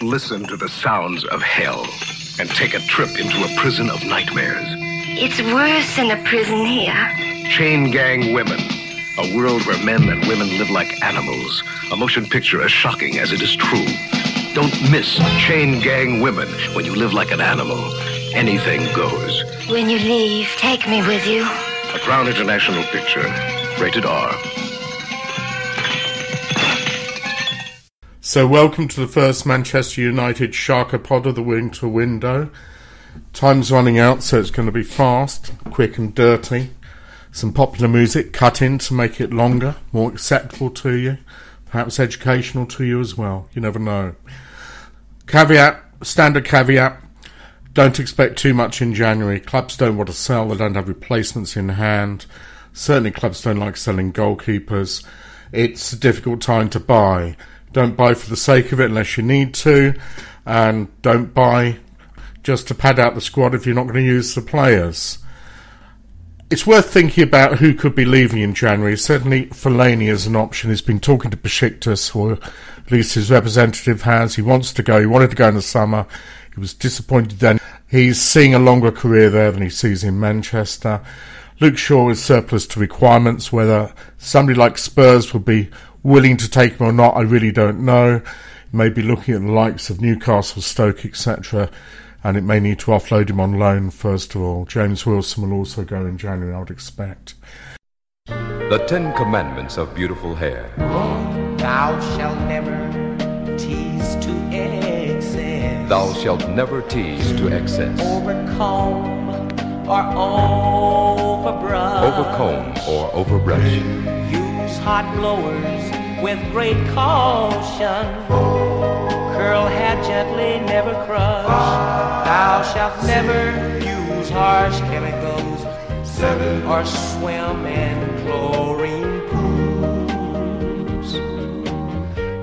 Listen to the sounds of hell and take a trip into a prison of nightmares. It's worse than a prison here. Chain Gang Women. A world where men and women live like animals. A motion picture as shocking as it is true. Don't miss Chain Gang Women when you live like an animal. Anything goes. When you leave, take me with you. A Crown International picture. Rated R. So welcome to the first Manchester United Sharkopod of the winter window. Time's running out, so it's going to be fast, quick and dirty. Some popular music cut in to make it longer, more acceptable to you, perhaps educational to you as well. You never know. Standard caveat, don't expect too much in January. Clubs don't want to sell, they don't have replacements in hand. Certainly clubs don't like selling goalkeepers. It's a difficult time to buy. Don't buy for the sake of it unless you need to, and don't buy just to pad out the squad if you're not going to use the players. It's worth thinking about who could be leaving in January. Certainly Fellaini is an option. He's been talking to Besiktas, or at least his representative has. He wants to go. He wanted to go in the summer. He was disappointed then. He's seeing a longer career there than he sees in Manchester. Luke Shaw is surplus to requirements. Whether somebody like Spurs will be willing to take him or not, I really don't know. Maybe looking at the likes of Newcastle, Stoke, etc., and it may need to offload him on loan first of all. James Wilson will also go in January, I would expect. The 10 Commandments of Beautiful Hair. Thou shalt never tease to excess. Thou shalt never tease to excess. Overcomb or overbrush. Overcomb or overbrush. Use hot blowers with great caution. Curl hair gently, never crush. Thou shalt never use harsh chemicals. 7. Or swim in chlorine pools.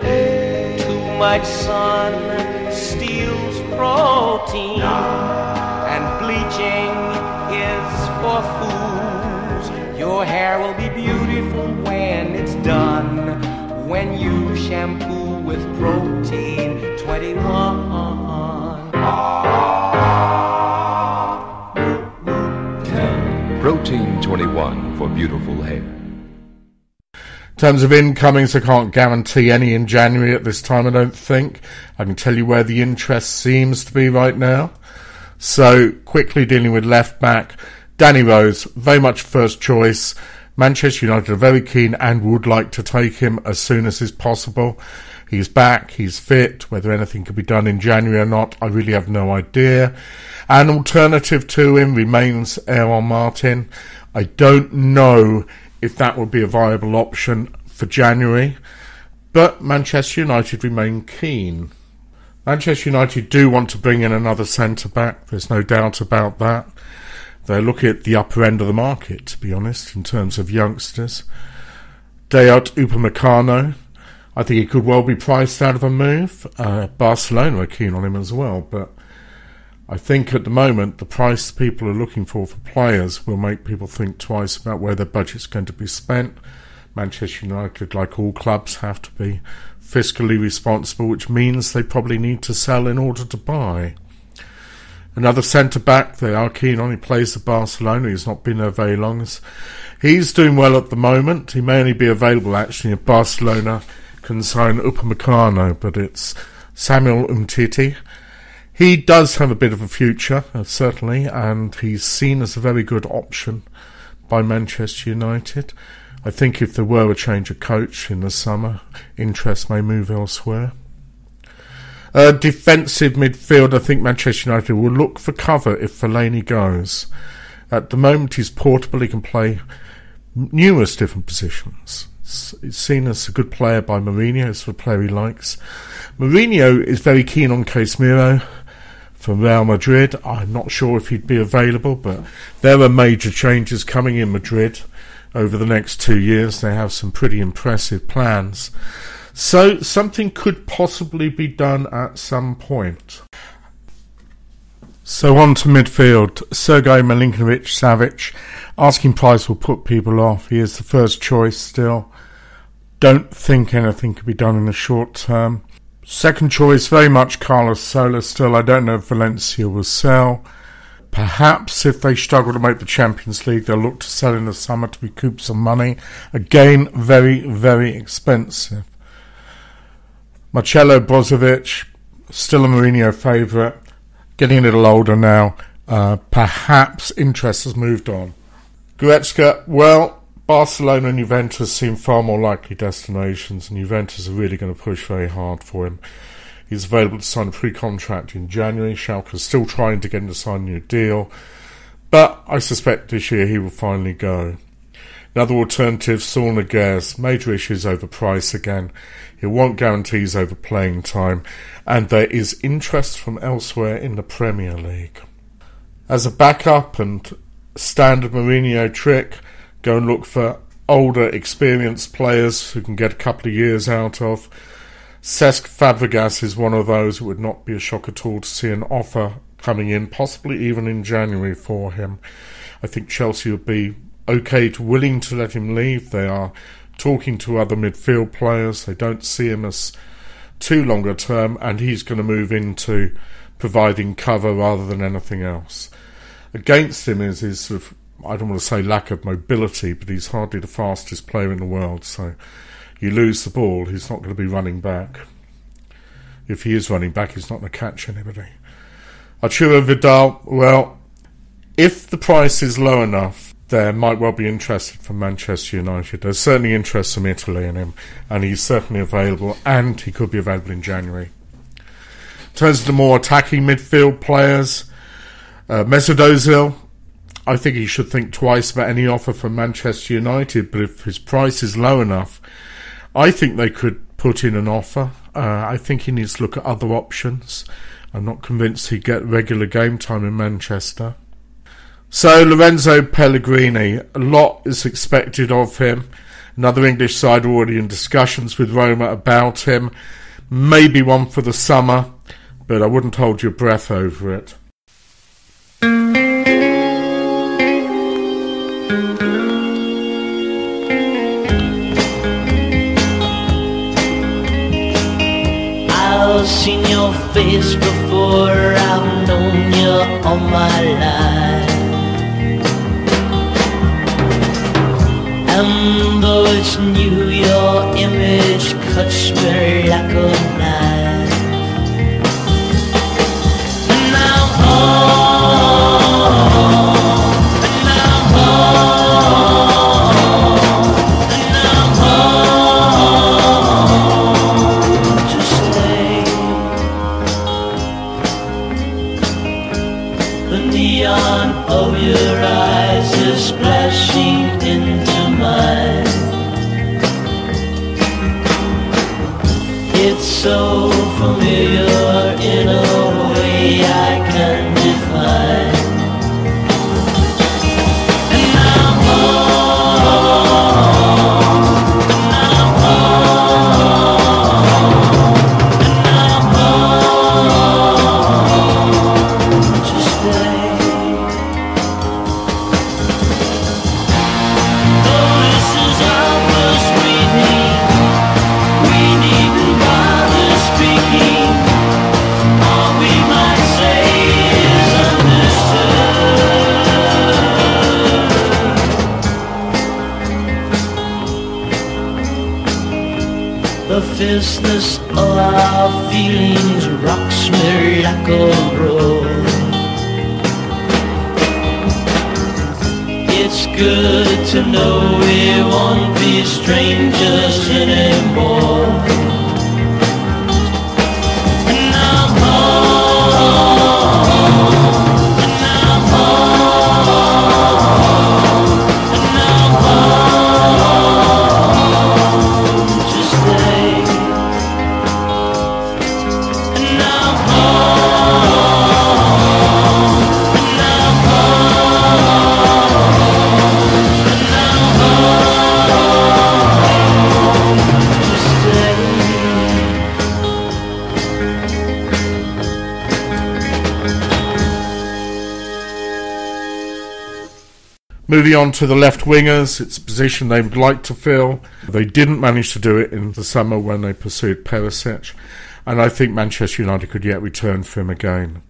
8. Too much sun steals protein. 9. And bleaching is for fools. Your hair will be beautiful when it's done. When you shampoo with Protein 21. Protein 21 for beautiful hair. In terms of incomings, I can't guarantee any in January at this time, I don't think. I can tell you where the interest seems to be right now. So, quickly dealing with left back, Danny Rose, very much first choice. Manchester United are very keen and would like to take him as soon as is possible. He's back, he's fit. Whether anything can be done in January or not, I really have no idea. An alternative to him remains Aaron Martin. I don't know if that would be a viable option for January, but Manchester United remain keen. Manchester United do want to bring in another centre-back, there's no doubt about that. They're looking at the upper end of the market, to be honest, in terms of youngsters. Dayot Upamecano, I think he could well be priced out of a move. Barcelona are keen on him as well, but I think at the moment the price people are looking for players will make people think twice about where their budget's going to be spent. Manchester United, like all clubs, have to be fiscally responsible, which means they probably need to sell in order to buy. Another centre-back they are keen on, he plays for Barcelona, he's not been there very long. He's doing well at the moment. He may only be available actually if Barcelona can sign Upamecano, but it's Samuel Umtiti. He does have a bit of a future, certainly, and he's seen as a very good option by Manchester United. I think if there were a change of coach in the summer, interest may move elsewhere. Defensive midfield, I think Manchester United will look for cover if Fellaini goes. At the moment he's portable, he can play numerous different positions. He's seen as a good player by Mourinho, it's the player he likes. Mourinho is very keen on Casemiro from Real Madrid. I'm not sure if he'd be available, but there are major changes coming in Madrid over the next 2 years. They have some pretty impressive plans. So something could possibly be done at some point. So on to midfield. Sergej Milinkovic-Savic. Asking price will put people off. He is the first choice still. Don't think anything could be done in the short term. Second choice, very much Carlos Soler still. I don't know if Valencia will sell. Perhaps if they struggle to make the Champions League, they'll look to sell in the summer to recoup some money. Again, very, very expensive. Marcelo Brozovic, still a Mourinho favourite, getting a little older now. Perhaps interest has moved on. Goretzka, well, Barcelona and Juventus seem far more likely destinations, and Juventus are really going to push very hard for him. He's available to sign a pre-contract in January. Schalke is still trying to get him to sign a new deal, but I suspect this year he will finally go. Another alternative, Saul Niguez, major issues over price again. He'll want guarantees over playing time, and there is interest from elsewhere in the Premier League. As a backup and standard Mourinho trick, go and look for older, experienced players who can get a couple of years out of. Cesc Fàbregas is one of those. It would not be a shock at all to see an offer coming in, possibly even in January for him. I think Chelsea would be willing to let him leave. They are talking to other midfield players. They don't see him as too longer term, and he's going to move into providing cover rather than anything else. Against him is his sort of, I don't want to say lack of mobility, but he's hardly the fastest player in the world, so you lose the ball, he's not going to be running back. If he is running back, he's not going to catch anybody. Arturo Vidal, well, if the price is low enough, there might well be interest from Manchester United. There's certainly interest from Italy in him, and he's certainly available, and he could be available in January. In terms of the more attacking midfield players, Mesut Ozil, I think he should think twice about any offer from Manchester United, but if his price is low enough, I think they could put in an offer. I think he needs to look at other options. I'm not convinced he'd get regular game time in Manchester. So, Lorenzo Pellegrini, a lot is expected of him. Another English side already in discussions with Roma about him. Maybe one for the summer, but I wouldn't hold your breath over it. I've seen your face before, I've known you all my life. And though it's new, your image cuts me like a knife. And I'm home, and I'm home, and I'm home to stay. The neon of your eyes is splashing into mine. It's so familiar in a way I can define. And I'm home, and I'm home, and I'm home to stay. Though this is our first meeting, we needn't bother speaking. All we might say is understood. The fierceness of our feelings rocks me like a roll. It's good to know we won't be strangers anymore. And I'm home, and I'm home, and I'm home to stay. And I'm home, and I'm home, and I'm home to stay. Moving on to the left wingers, it's a position they would like to fill. They didn't manage to do it in the summer when they pursued Perisic. and I think Manchester United could yet return for him again.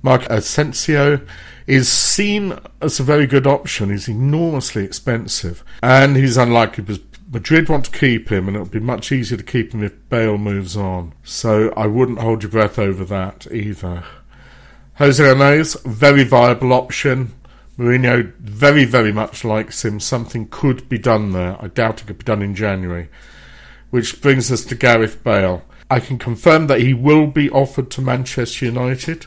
Marc Asensio is seen as a very good option. He's enormously expensive, and he's unlikely because Madrid want to keep him, and it'll be much easier to keep him if Bale moves on. So I wouldn't hold your breath over that either. Jose Arnaiz, very viable option. Mourinho very, very much likes him. Something could be done there. I doubt it could be done in January. Which brings us to Gareth Bale. I can confirm that he will be offered to Manchester United.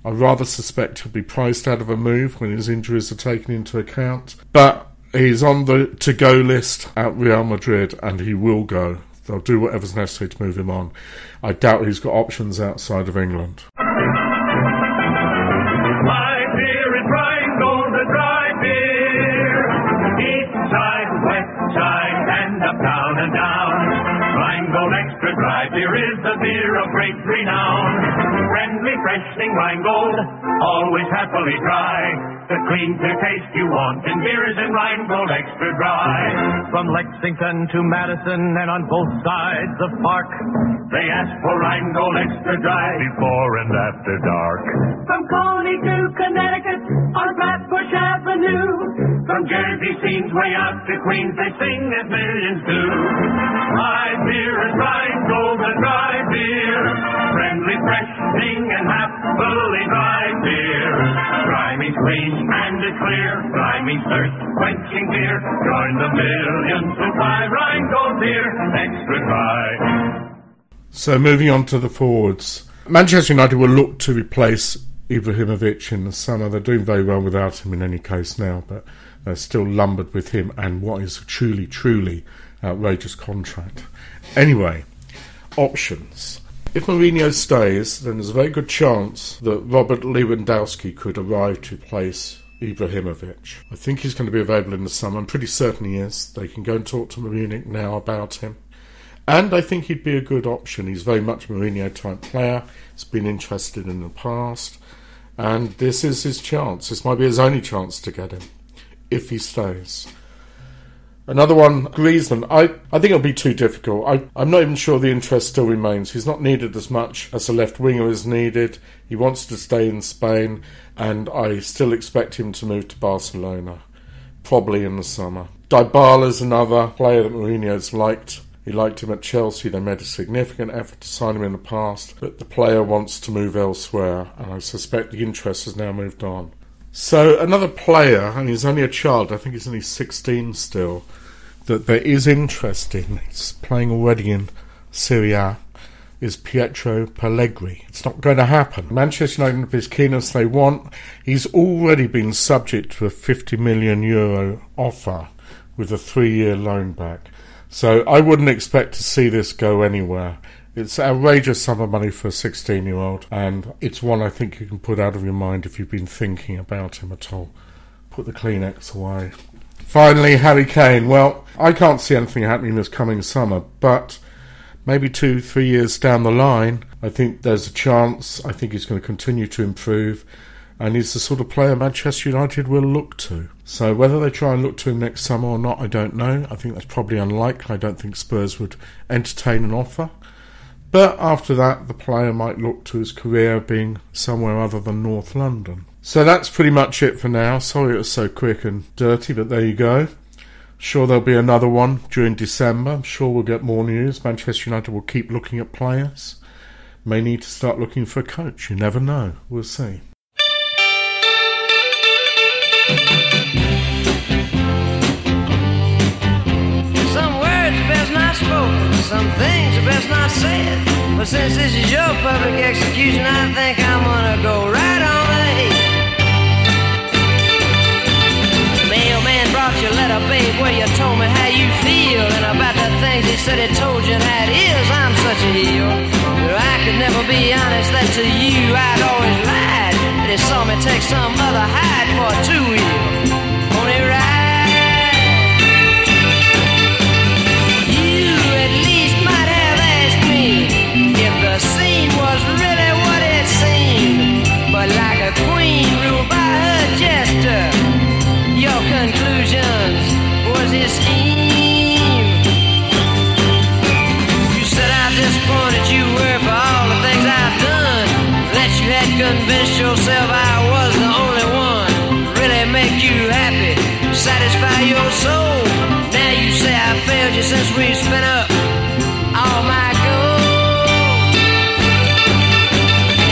I rather suspect he'll be priced out of a move when his injuries are taken into account. But he's on the to-go list at Real Madrid, and he will go. They'll do whatever's necessary to move him on. I doubt he's got options outside of England. Beer is the beer of great renown. Friendly, freshening Rheingold, always happily dry. The clean, clear taste you want in beer is in Rheingold Extra Dry. From Lexington to Madison and on both sides of Park, they ask for Rheingold Extra Dry before and after dark. From Coney to Connecticut on Flatbush Avenue, from Jersey scenes way out to Queens, they sing as millions do. My beer is Rheingold and dry beer, friendly, freshening, and happily dry beer. Dry means clean and it's clear, dry means thirst-quenching beer. Join the millions who buy Rheingold beer extra dry. So moving on to the forwards. Manchester United will look to replace Ibrahimovic in the summer. They're doing very well without him in any case now, but they're still lumbered with him and what is a truly, truly outrageous contract. Anyway, options. If Mourinho stays, then there's a very good chance that Robert Lewandowski could arrive to replace Ibrahimovic. I think he's going to be available in the summer. I'm pretty certain he is. They can go and talk to Munich now about him. And I think he'd be a good option. He's very much a Mourinho-type player. He's been interested in the past. And this is his chance. This might be his only chance to get him, if he stays. Another one, Griezmann. I think it'll be too difficult. I'm not even sure the interest still remains. He's not needed as much as a left winger is needed. He wants to stay in Spain, and I still expect him to move to Barcelona, probably in the summer. Dybala's another player that Mourinho's liked. He liked him at Chelsea. They made a significant effort to sign him in the past, but the player wants to move elsewhere, and I suspect the interest has now moved on. So another player, and he's only a child, I think he's only 16 still, that there is interest in, he's playing already in Serie A, is Pietro Pellegrini. It's not going to happen. Manchester United are as keen as they want. He's already been subject to a €50 million offer with a 3-year loan back. So I wouldn't expect to see this go anywhere. It's outrageous sum of money for a 16-year-old, and it's one I think you can put out of your mind if you've been thinking about him at all. Put the Kleenex away. Finally, Harry Kane. Well, I can't see anything happening this coming summer, but maybe 2-3 years down the line, I think there's a chance. I think he's going to continue to improve, and he's the sort of player Manchester United will look to. So whether they try and look to him next summer or not, I don't know. I think that's probably unlikely. I don't think Spurs would entertain an offer. But after that, the player might look to his career being somewhere other than North London. So that's pretty much it for now. Sorry it was so quick and dirty, but there you go. Sure there'll be another one during December. I'm sure we'll get more news. Manchester United will keep looking at players. May need to start looking for a coach. You never know. We'll see. Some words are best not spoken, some things are best not said. But since this is your public execution, I think I'm gonna go right on ahead. Mailman brought your letter, babe, where you told me how you feel, and about the things he said he told you and how it is. I'm such a heel that I could never be honest, that to you I'd always lied, that he saw me take some other hide for a two-wheel pony ride. The scene was really what it seemed, but like a queen ruled by her jester, your conclusions was his scheme. You said how disappointed you were for convinced yourself I was the only one. Really make you happy, satisfy your soul. Now you say I failed you since we spent up all my gold.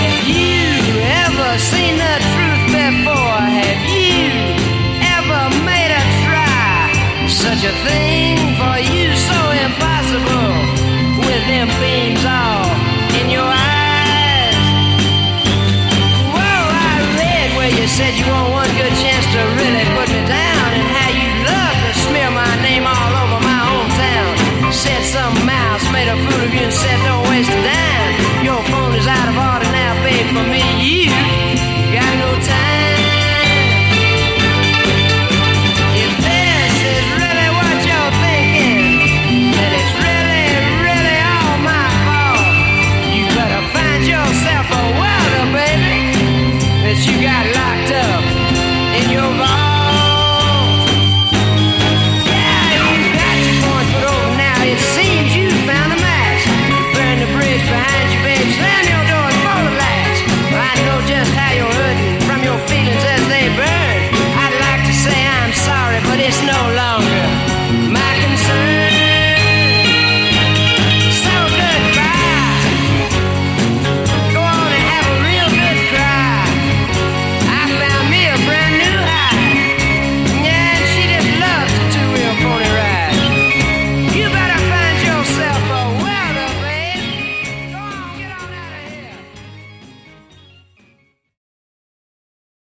Have you ever seen the truth before? Have you ever made a try? Such a thing for you so impossible with them beams all